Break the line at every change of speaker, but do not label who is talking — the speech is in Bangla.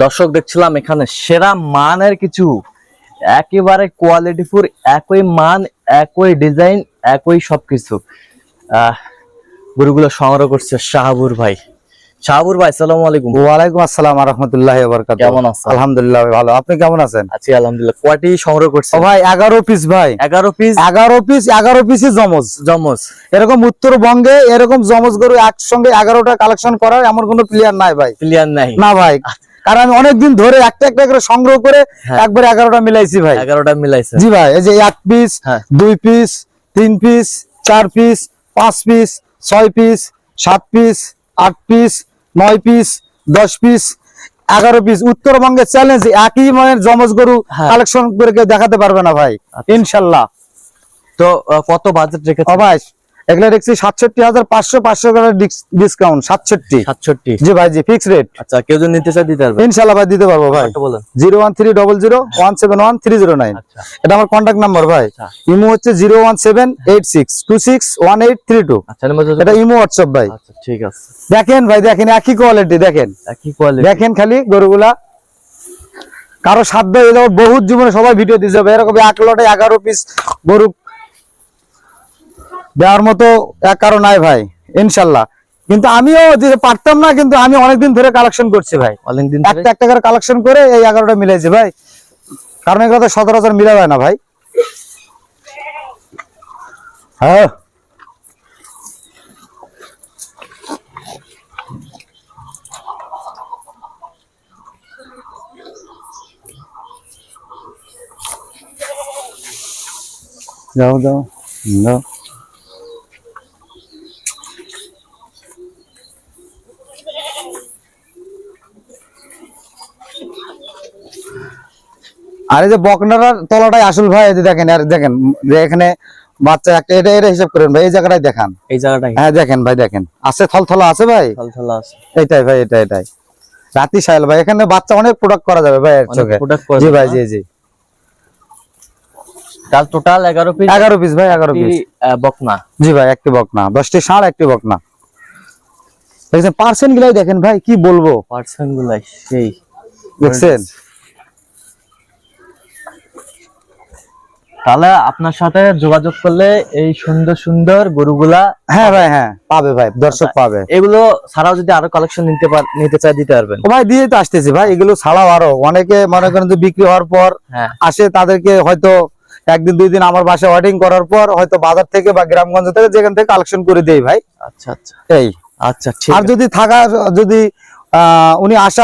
দর্শক দেখছিলাম এখানে সেরা মানের কিছু একেবারে কোয়ালিটিফুল, একই মান, একই ডিজাইন, একই সবকিছু গরুগুলো সংগ্রহ করছে শাহাবুর ভাই। শাহাবুর ভাই, আসসালামু আলাইকুম।
ওয়ালাইকুম আসসালাম ওয়া রাহমাতুল্লাহি ওয়া বারাকাতুহু।
কেমন আছেন?
আলহামদুলিল্লাহ ভালো, আপনি কেমন আছেন?
আছি আলহামদুলিল্লাহ। কয়টি সংগ্রহ করছে
ও ভাই 11 পিস ভাই,
11 পিস।
11 পিসই জমজ।
জমজ
এরকম উত্তরবঙ্গে এরকম জমজ গরু একসঙ্গে 11টা কালেকশন করার এমন কোনো প্লেয়ার নাই ভাই।
প্লেয়ার নাই
না ভাই, কারণ আমি অনেকদিন ধরে একটা একটা করে সংগ্রহ করে একবারে 11টা মিলাইছি ভাই।
11টা মিলাইছে।
জি ভাই, এই যে 1 piece, 2 piece, 3 piece, 4 piece, 5 piece, 6 piece, 7 piece, 8 piece, 9 piece, 10 piece, 11 piece. উত্তরবঙ্গের চ্যালেঞ্জ, একই মানের জমজ গরু কালেকশন করে কেউ দেখাতে পারবে না ভাই, ইনশাল্লাহ।
তো কত বাজেট রেখেছে?
ভাই এগুলা দেখছি ৬৭,৫০০, ৫০০ টাকা ডিসকাউন্ট। ৬৭। জি ভাই, জি ফিক্স রেট।
আচ্ছা, কেউ যদি নিতে চায় দিতে পারবে?
ইনশাআল্লাহ ভাই দিতে পারবো ভাই।
বলেন।
01300171309। এটা আমার কন্টাক্ট নাম্বার ভাই। ইমো হচ্ছে 01786261832।
আচ্ছা,
এটা ইমো হোয়াটসঅ্যাপ ভাই।
আচ্ছা ঠিক আছে।
দেখেন ভাই, দেখেন একই কোয়ালিটি, দেখেন
একই কোয়ালিটি,
দেখেন খালি গরুগুলা। কারো সাধ্য বহুত জীবনে সবাই ভিডিও দিতে হবে, এরকম 1 লটে 11 পিস গরু দেওয়ার মতো এক কারণ নাই ভাই, ইনশাল্লাহ। কিন্তু আমিও যে পারতাম না, কিন্তু আমি অনেকদিন ধরে কালেকশন করছি ভাই।
অনেকদিন
একটা একটা করে কালেকশন করে এই 11টা মিলাইছি ভাই, কারণ এগুলো তো সচরাচর মিলা যায় না ভাই। হ্যাঁ যাও যাও যাও। আর এই যে বকনার তলাটাই আসল ভাই, এই যে দেখেন, আর দেখেন এখানে বাচ্চা একটা, এটা এটা হিসাব করেন ভাই, এই জায়গাটাই দেখান,
এই জায়গাটাই।
হ্যাঁ দেখেন ভাই, দেখেন আছে থলথলা আছে ভাই,
থলথলা আছে।
এইটাই ভাই, এটাই রাতি সাইল ভাই। এখানে বাচ্চা অনেক প্রোডাক্ট করা যাবে ভাই এর চোখে। জি ভাই, জি জি।
তার টোটাল 11 পিস।
11 পিস ভাই, 11 পিস
বকনা।
জি ভাই, একটি বকনা, 10টি ষাঁড়, একটি বকনা। দেখছেন পার্সেন্ট গুলাই দেখেন ভাই, কি বলবো,
পার্সেন্ট গুলাই সেই
দেখছেন।
তাহলে আপনার সাথে যোগাযোগ করলে এই সুন্দর সুন্দর গরুগুলা,
হ্যাঁ ভাই, হ্যাঁ পাবে ভাই, দর্শক পাবে।
এগুলো ছাড়াও যদি আরো কালেকশন নিতে চাই দিতে পারবেন?
ও ভাই দিয়ে তো আসতেছি ভাই, এগুলো ছাড়াও আরো অনেকে মনে করেন যে বিক্রি হওয়ার পর আসে, তাদেরকে হয়তো একদিন 2 দিন আমার বাসায় ওয়েটিং করার পর হয়তো বাজার থেকে বা গ্রামগঞ্জ থেকে যেখান থেকে কালেকশন করে দেই ভাই।
আচ্ছা আচ্ছা,
এই
আচ্ছা ঠিক।
আর যদি থাকা, যদি উনি আসা